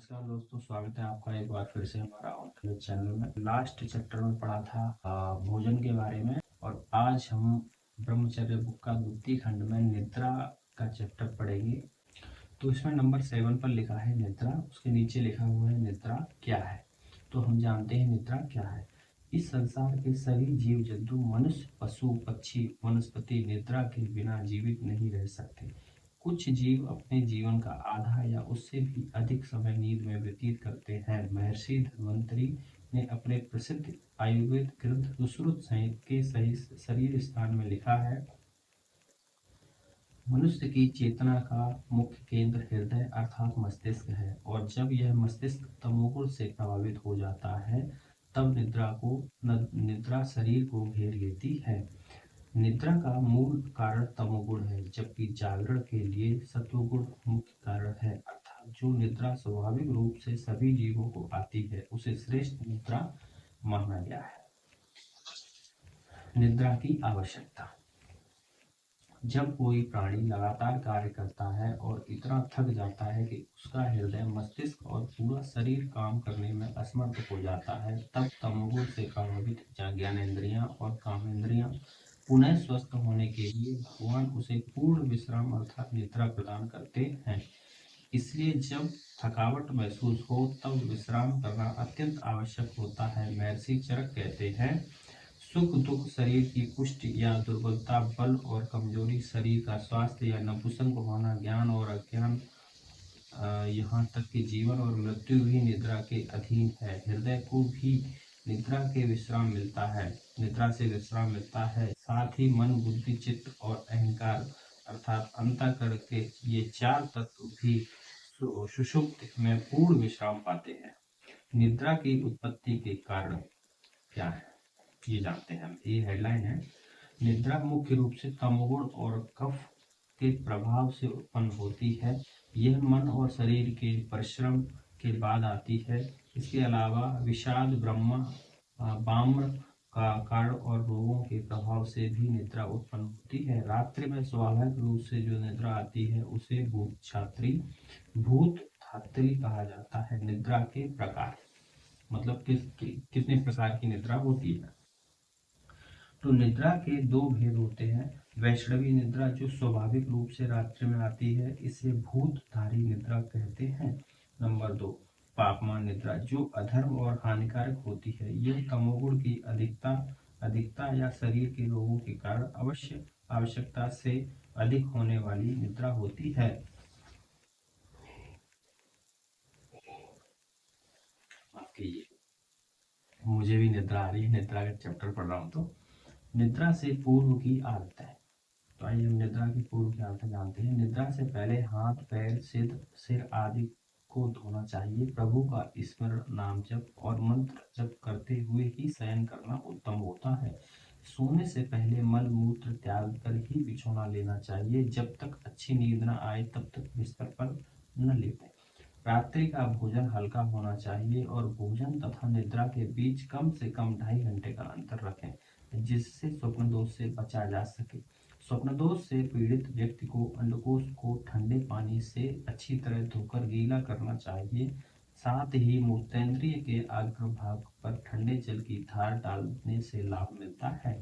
नमस्कार दोस्तों, स्वागत है आपका एक बार फिर से हमारा ऑनलाइन चैनल में। लास्ट चैप्टर में पढ़ा था भोजन के बारे में, और आज हम ब्रह्मचर्य बुक का द्वितीय खंड में निद्रा का चैप्टर पढ़ेंगे। तो इसमें नंबर 7 पर लिखा है निद्रा, उसके नीचे लिखा हुआ है निद्रा क्या है। तो हम जानते हैं निद्रा क्या है। इस संसार के सभी जीव जंतु, मनुष्य, पशु, पक्षी, वनस्पति निद्रा के बिना जीवित नहीं रह सकते। कुछ जीव अपने जीवन का आधा या उससे भी अधिक समय नींद में व्यतीत करते हैं। महर्षि धन्वंतरी ने अपने प्रसिद्ध आयुर्वेद ग्रंथ सुश्रुत संहिता के सही शरीर स्थान में लिखा है, मनुष्य की चेतना का मुख्य केंद्र हृदय अर्थात मस्तिष्क है, और जब यह मस्तिष्क तमोगुण से प्रभावित हो जाता है तब निद्रा शरीर को घेर लेती है। निद्रा का मूल कारण तमोगुण है, जबकि जागरण के लिए सत्वगुण मुख्य कारण है। अर्थात जो निद्रा स्वाभाविक रूप से सभी जीवों को आती है उसे श्रेष्ठ निद्रा माना गया है। निद्रा की आवश्यकता। जब कोई प्राणी लगातार कार्य करता है और इतना थक जाता है कि उसका हृदय, मस्तिष्क और पूरा शरीर काम करने में असमर्थ हो जाता है, तब तमोगुण से प्रभावित ज्ञानेंद्रियां और कामेंद्रियां पुनः स्वस्थ होने के लिए भगवान उसे पूर्ण विश्राम अर्थात निद्रा प्रदान करते हैं। इसलिए जब थकावट महसूस हो तब विश्राम करना अत्यंत आवश्यक होता है। महर्षि चरक कहते हैं, सुख दुख शरीर की पुष्टि या दुर्बलता, बल और कमजोरी शरीर का स्वास्थ्य या नपुंसक होना, ज्ञान और अज्ञान, यहाँ तक कि जीवन और मृत्यु भी निद्रा के अधीन है। हृदय को भी निद्रा से विश्राम मिलता है। साथ ही मन, बुद्धि, चित्त और अहंकार अर्थात अंतःकरण के ये चार तत्व भी सुषुप्ति में पूर्ण विश्राम पाते हैं। निद्रा की उत्पत्ति के कारण क्या है ये जानते हैं हम। ये हेडलाइन है, निद्रा मुख्य रूप से तमोगुण और कफ के प्रभाव से उत्पन्न होती है। यह मन और शरीर के परिश्रम के बाद आती है। इसके अलावा विषाद, बाम्र का कारण और रोगों के प्रभाव से भी निद्रा उत्पन्न होती है। रात्रि में स्वाभाविक रूप से जो निद्रा आती है उसे भूत धात्री कहा जाता है। निद्रा के प्रकार मतलब कितने प्रकार की निद्रा होती है। तो निद्रा के दो भेद होते हैं। वैष्णवी निद्रा जो स्वाभाविक रूप से रात्रि में आती है, इसे भूतधारी निद्रा कहते हैं। नंबर 2, पापमान निद्रा जो अधर्म और हानिकारक होती है। यह तमोगुण की अधिकता या शरीर के रोगों के कारण आवश्यकता से अधिक होने वाली निद्रा होती है। मुझे भी निद्रा आ रही है, निद्रा का चैप्टर पढ़ रहा हूँ। तो निद्रा से पूर्व की आदत है। तो आइए हम निद्रा की पूर्व की आदत जानते हैं। निद्रा से पहले हाथ, पैर, सिर आदि को धोना चाहिए। प्रभु का स्मरण, नाम जप और मंत्र जप करते हुए ही शयन करना उत्तम होता है। सोने से पहले मल मूत्र त्याग कर ही बिछौना लेना चाहिए। जब तक अच्छी नींद न आए तब तक बिस्तर पर न लेटें। रात्रि का भोजन हल्का होना चाहिए और भोजन तथा निद्रा के बीच कम से कम 2.5 घंटे का अंतर रखें, जिससे स्वप्न दोष से बचा जा सके। स्वप्न दोष से पीड़ित व्यक्ति को अंडकोश को ठंडे पानी से अच्छी तरह धोकर गीला करना चाहिए। साथ ही मूत्रेंद्रिय के अग्रभाग पर ठंडे जल की धार डालने से लाभ मिलता है।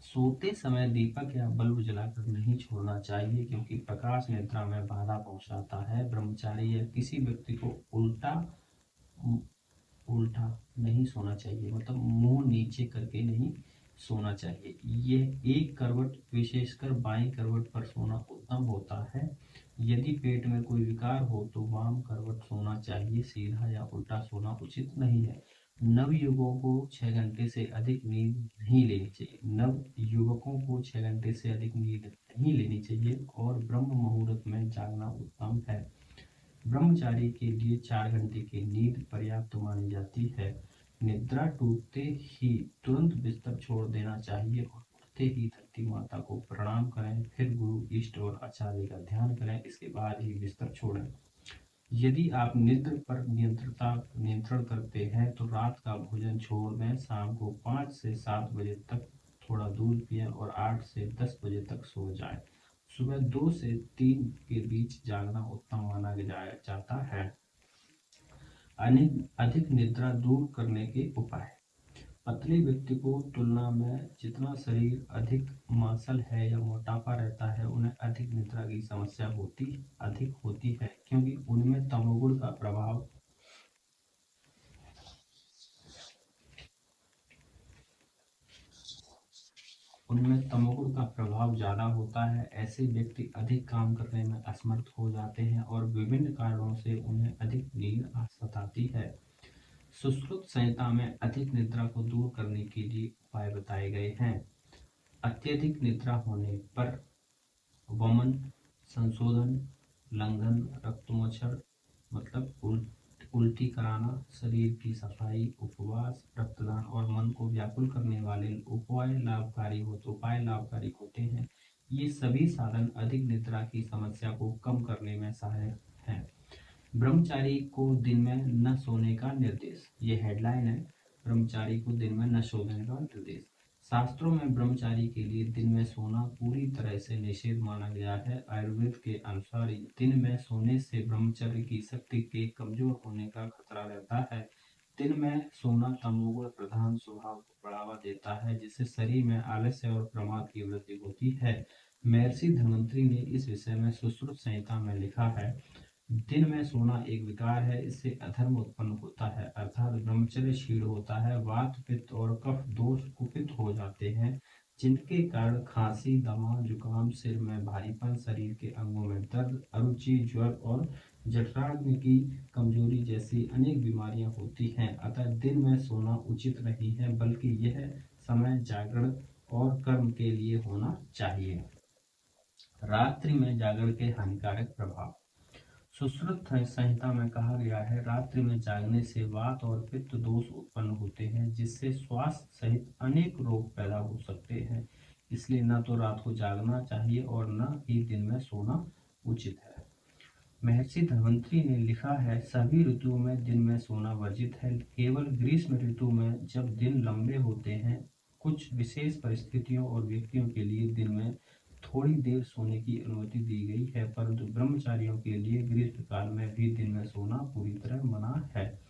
सोते समय दीपक या बल्ब जलाकर नहीं छोड़ना चाहिए, क्योंकि प्रकाश निद्रा में बाधा पहुंचाता है। ब्रह्मचारी या किसी व्यक्ति को उल्टा नहीं सोना चाहिए, मतलब मुंह नीचे करके नहीं सोना चाहिए। यह एक करवट, विशेषकर बाईं करवट पर सोना उत्तम होता है। यदि पेट में कोई विकार हो तो वाम करवट सोना चाहिए, सीधा या उल्टा सोना उचित नहीं है। नवयुवकों को 6 घंटे से अधिक नींद नहीं लेनी चाहिए। नवयुवकों को 6 घंटे से अधिक नींद नहीं लेनी चाहिए और ब्रह्म मुहूर्त में जागना उत्तम है। ब्रह्मचारी के लिए 4 घंटे की नींद पर्याप्त मानी जाती है। निद्रा टूटते ही तुरंत बिस्तर छोड़ देना चाहिए और उठते ही धरती माता को प्रणाम करें, फिर गुरु, इष्ट और आचार्य का ध्यान करें, इसके बाद ही बिस्तर छोड़ें। यदि आप निद्रा पर नियंत्रण करते हैं तो रात का भोजन छोड़ दें। शाम को 5 से 7 बजे तक थोड़ा दूध पिएं और 8 से 10 बजे तक सो जाएं। सुबह 2 से 3 के बीच जागना उत्तम माना जाता है। अधिक निद्रा दूर करने के उपाय। पतले व्यक्ति को तुलना में जितना शरीर अधिक मांसल है या मोटापा रहता है, उन्हें अधिक निद्रा की समस्या अधिक होती है, क्योंकि उनमें तमोगुण का प्रभाव ज़्यादा होता है। ऐसे व्यक्ति अधिक काम करने में असमर्थ हो जाते हैं और विभिन्न कारणों से उन्हें अधिक नींद सताती है। सुश्रुत संहिता में अधिक निद्रा को दूर करने के लिए उपाय बताए गए हैं। अत्यधिक निद्रा होने पर वमन, संशोधन, लंघन, रक्तमोचन मतलब उल्टी कराना, शरीर की सफाई, उपवास, रक्तदान और मन को व्याकुल करने वाले उपाय लाभकारी होते हैं। ये सभी साधन अधिक निद्रा की समस्या को कम करने में सहायक हैं। ब्रह्मचारी को दिन में न सोने का निर्देश। ये हेडलाइन है, ब्रह्मचारी को दिन में न सोने का निर्देश। शास्त्रों में ब्रह्मचारी के लिए दिन में सोना पूरी तरह से निषेध माना गया है। आयुर्वेद के अनुसार दिन में सोने से ब्रह्मचर्य की शक्ति के कमजोर होने का खतरा रहता है। दिन में सोना तमोगुण प्रधान स्वभाव को बढ़ावा देता है, जिससे शरीर में आलस्य और प्रमाद की वृद्धि होती है। महर्षि धन्वंतरि ने इस विषय में सुश्रुत संहिता में लिखा है, दिन में सोना एक विकार है, इससे अधर्म उत्पन्न होता है, अर्थात ब्रह्मचर्य क्षीण होता है। वात, पित्त और कफ दोष कुपित हो जाते हैं, जिनके कारण खांसी, दमा, जुकाम, सिर में भारीपन, शरीर के अंगों में दर्द, अरुचि, ज्वर और जठराग्नि की कमजोरी जैसी अनेक बीमारियां होती हैं। अतः दिन में सोना उचित नहीं है, बल्कि यह समय जागरण और कर्म के लिए होना चाहिए। रात्रि में जागरण के हानिकारक प्रभाव। सुश्रुत संहिता में कहा गया है, रात्रि में जागने से वात और पित्त दोष उत्पन्न होते हैं, जिससे स्वास्थ्य सहित अनेक रोग पैदा हो सकते हैं। इसलिए न तो रात को जागना चाहिए और न ही दिन में सोना उचित है। महर्षि धन्वंतरि ने लिखा है, सभी ऋतुओं में दिन में सोना वर्जित है। केवल ग्रीष्म ऋतु में जब दिन लंबे होते हैं, कुछ विशेष परिस्थितियों और व्यक्तियों के लिए दिन में थोड़ी देर सोने की अनुमति दी गई है, परंतु ब्रह्मचारियों के लिए ग्रीष्म काल में भी दिन में सोना पूरी तरह मना है।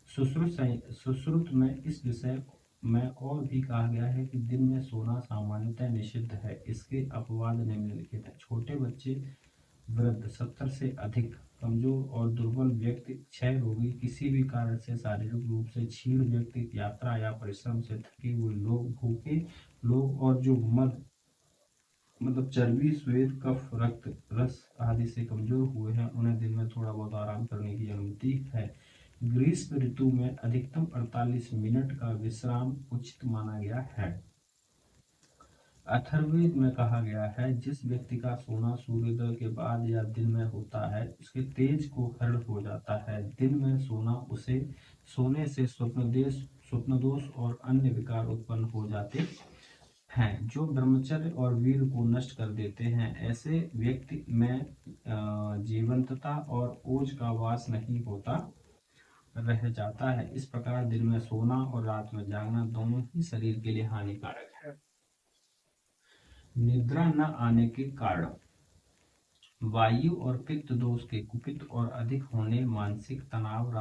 सुश्रुत में इस विषय में और भी कहा गया है कि दिन में सोना सामान्यतः निषिद्ध है। इसके अपवाद निम्नलिखित हैं। छोटे बच्चे, वृद्ध, 70 से अधिक, कमजोर और दुर्बल व्यक्ति, क्षय रोगी, किसी भी कारण से शारीरिक रूप से क्षीण व्यक्ति, यात्रा या परिश्रम से थके हुए लोग, भूखे लोग और जो मतलब चर्बी, श्वेत, कफ, रक्त, रस आदि से कमजोर हुए हैं, उन्हें दिन में थोड़ा बहुत आराम करने की अनुमति है। ग्रीष्म ऋतु में अधिकतम 48 मिनट का विश्राम उचित माना गया है। अथर्ववेद में कहा गया है, जिस व्यक्ति का सोना सूर्योदय के बाद या दिन में होता है, उसके तेज को हरण हो जाता है। दिन में सोना उसे सोने से स्वप्न दोष और अन्य विकार उत्पन्न हो जाते हैं, जो ब्रह्मचर्य और वीर को नष्ट कर देते हैं। ऐसे व्यक्ति में जीवंतता और ओज का वास नहीं होता, रह जाता है। इस प्रकार दिन में सोना और रात में जागना दोनों ही शरीर के लिए हानिकारक है। निद्रा न आने के कारण। वायु और पित्त दोष के कुपित और अधिक होने, मानसिक तनाव,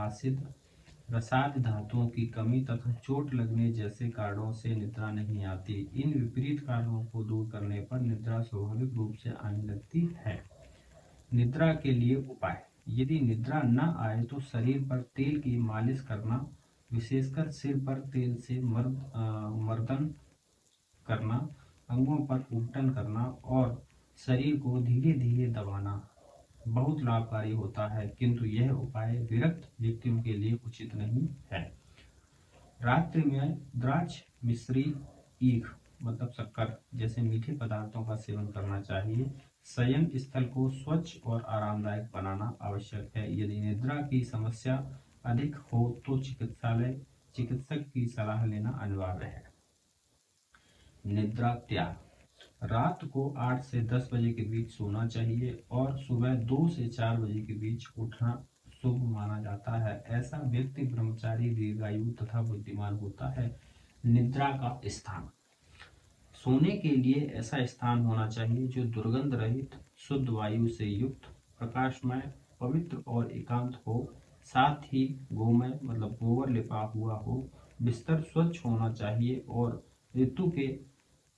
रसाद धातुओं की कमी तथा चोट लगने जैसे कारणों से निद्रा नहीं आती। इन विपरीत कारणों को दूर करने पर निद्रा स्वाभाविक रूप से आने लगती है। निद्रा के लिए उपाय। यदि निद्रा न आए तो शरीर पर तेल की मालिश करना, विशेषकर सिर पर तेल से मर्दन करना, अंगों पर उबटन करना और शरीर को धीरे धीरे दबाना बहुत लाभकारी होता है, किंतु यह उपाय विरक्त व्यक्तियों के लिए उचित नहीं है। रात्रि में द्राक्ष, मिश्री, ईख मतलब शक्कर जैसे मीठे पदार्थों का सेवन करना चाहिए। शयन स्थल को स्वच्छ और आरामदायक बनाना आवश्यक है। यदि निद्रा की समस्या अधिक हो तो चिकित्सक की सलाह लेना अनिवार्य है। निद्रा त्याग। रात को 8 से 10 बजे के बीच सोना चाहिए और सुबह 2 से 4 बजे के बीच उठना शुभ माना जाता है। ऐसा व्यक्ति ब्रह्मचारी, दीर्घायु तथा बुद्धिमान होता है। निद्रा का स्थान। सोने के लिए ऐसा स्थान होना चाहिए जो दुर्गंध रहित, शुद्ध वायु से युक्त, प्रकाशमय, पवित्र और एकांत हो। साथ ही गोमय मतलब गोबर लिपा हुआ हो। बिस्तर स्वच्छ होना चाहिए और ऋतु के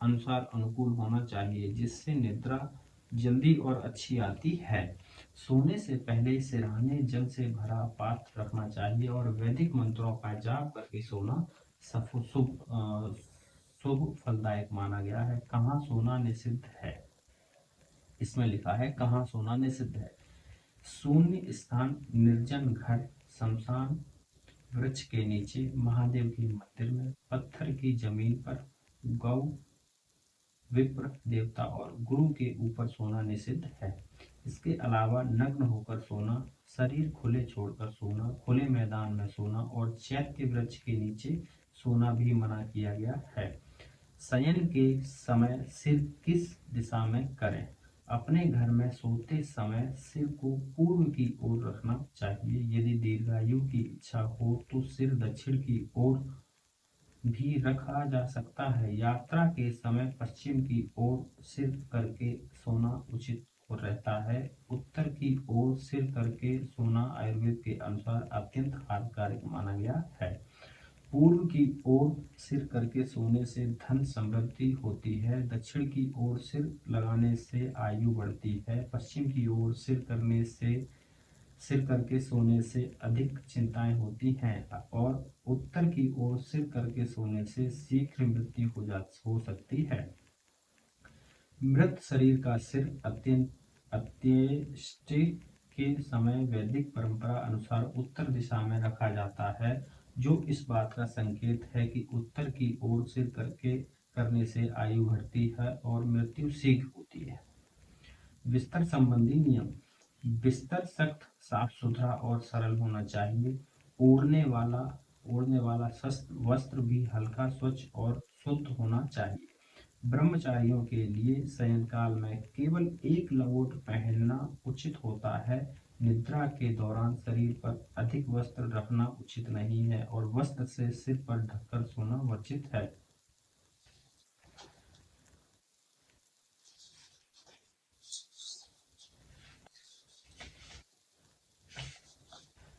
अनुसार अनुकूल होना चाहिए, जिससे निद्रा जल्दी और अच्छी आती है। सोने से पहले सिरहाने जल से भरा पात्र रखना चाहिए और वैदिक मंत्रों का जाप करके सोना शुभ फलदायक माना गया है। कहाँ सोना निषिद्ध है? इसमें लिखा है कहाँ सोना निषिद्ध है। शून्य स्थान, निर्जन घर, शमशान, वृक्ष के नीचे, महादेव के मंदिर में, पत्थर की जमीन पर, गौ, विप्र देवता और गुरु के ऊपर सोना निषिद्ध है। इसके अलावा नग्न होकर सोना, शरीर खुले छोड़कर सोना, खुले मैदान में सोना और चैत्य वृक्ष के नीचे सोना भी मना किया गया है। शयन के समय सिर किस दिशा में करें? अपने घर में सोते समय सिर को पूर्व की ओर रखना चाहिए। यदि दीर्घायु की इच्छा हो तो सिर दक्षिण की ओर भी रखा जा सकता है। यात्रा के समय पश्चिम की ओर सिर करके सोना उचित रहता है। उत्तर की ओर सिर करके सोना आयुर्वेद के अनुसार अत्यंत हानिकारक माना गया है। पूर्व की ओर सिर करके सोने से धन समृद्धि होती है। दक्षिण की ओर सिर लगाने से आयु बढ़ती है। पश्चिम की ओर सिर करके सोने से अधिक चिंताएं होती हैं और उत्तर की ओर सिर करके सोने से शीघ्र मृत्यु हो सकती है। मृत शरीर का सिर अंत्येष्टि के समय वैदिक परंपरा अनुसार उत्तर दिशा में रखा जाता है, जो इस बात का संकेत है कि उत्तर की ओर सिर करने से आयु घटती है और मृत्यु शीघ्र होती है। बिस्तर संबंधी नियम। बिस्तर सख्त, साफ सुथरा और सरल होना चाहिए। ओढ़ने वाला वस्त्र भी हल्का, स्वच्छ और शुद्ध होना चाहिए। ब्रह्मचारियों के लिए शयनकाल में केवल एक लंगोट पहनना उचित होता है। निद्रा के दौरान शरीर पर अधिक वस्त्र रखना उचित नहीं है और वस्त्र से सिर पर ढककर सोना वर्जित है।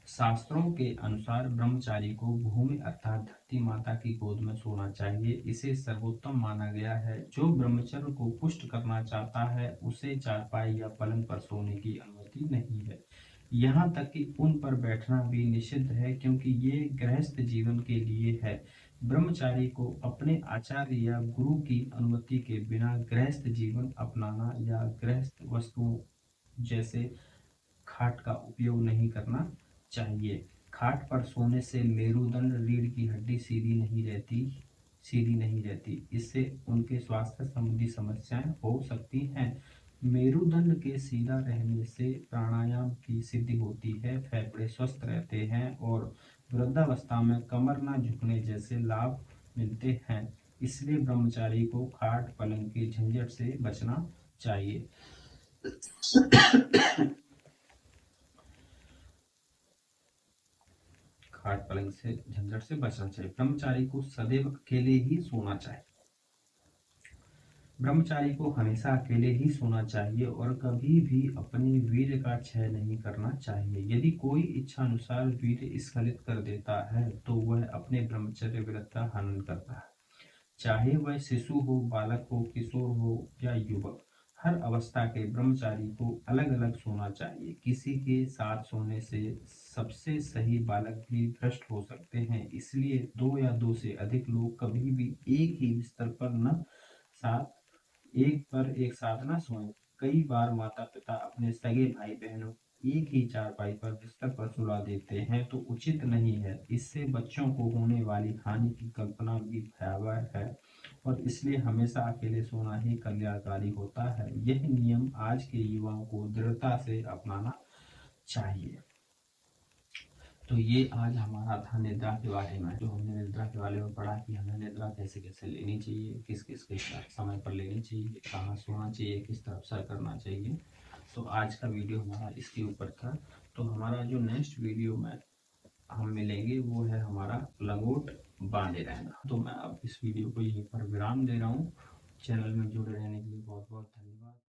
शास्त्रों के अनुसार ब्रह्मचारी को भूमि अर्थात धरती माता की गोद में सोना चाहिए। इसे सर्वोत्तम माना गया है। जो ब्रह्मचर्य को पुष्ट करना चाहता है उसे चारपाई या पलंग पर सोने की अनुमति नहीं है। यहाँ तक कि उन पर बैठना भी निषिद्ध है, क्योंकि ये गृहस्थ जीवन के लिए है। ब्रह्मचारी को अपने आचार्य या गुरु की अनुमति के बिना गृहस्थ जीवन अपनाना या गृहस्थ वस्तुओं जैसे खाट का उपयोग नहीं करना चाहिए। खाट पर सोने से मेरुदंड, रीढ़ की हड्डी सीधी नहीं रहती। इससे उनके स्वास्थ्य संबंधी समस्याएं हो सकती हैं। मेरुदंड के सीधा रहने से प्राणायाम की सिद्धि होती है, फेफड़े स्वस्थ रहते हैं और वृद्धावस्था में कमर न झुकने जैसे लाभ मिलते हैं। इसलिए ब्रह्मचारी को खाट पलंग के झंझट से बचना चाहिए। खाट पलंग से झंझट से बचना चाहिए। ब्रह्मचारी को सदैव अकेले ही सोना चाहिए। ब्रह्मचारी को हमेशा अकेले ही सोना चाहिए और कभी भी अपने वीर्य का क्षय नहीं करना चाहिए। यदि कोई इच्छा अनुसार वीर्य स्खलित कर देता है तो वह अपने ब्रह्मचर्य व्रत का हनन करता है। चाहे वह शिशु हो, बालक हो, किशोर हो या युवक, हर अवस्था के ब्रह्मचारी को अलग अलग सोना चाहिए। किसी के साथ सोने से सबसे सही बालक भी भ्रष्ट हो सकते हैं। इसलिए दो या दो से अधिक लोग कभी भी एक ही बिस्तर पर एक साथ न सोएं। कई बार माता पिता अपने सगे भाई बहनों एक ही चारपाई पर बिस्तर पर सुला देते हैं तो उचित नहीं है। इससे बच्चों को होने वाली हानि की कल्पना भी भयावह है और इसलिए हमेशा अकेले सोना ही कल्याणकारी होता है। यह नियम आज के युवाओं को दृढ़ता से अपनाना चाहिए। तो ये आज हमारा था निद्रा के बारे में, जो हमने निद्रा के बारे में पढ़ा कि हमें निद्रा कैसे कैसे लेनी चाहिए, किस किस के समय पर लेनी चाहिए, कहाँ सोना चाहिए, किस तरफ सर करना चाहिए। तो आज का वीडियो हमारा इसके ऊपर था। तो हमारा जो नेक्स्ट वीडियो में हम मिलेंगे वो है हमारा लंगोट बांधे रहना। तो मैं अब इस वीडियो को यहीं पर विराम दे रहा हूँ। चैनल में जुड़े रहने के लिए बहुत बहुत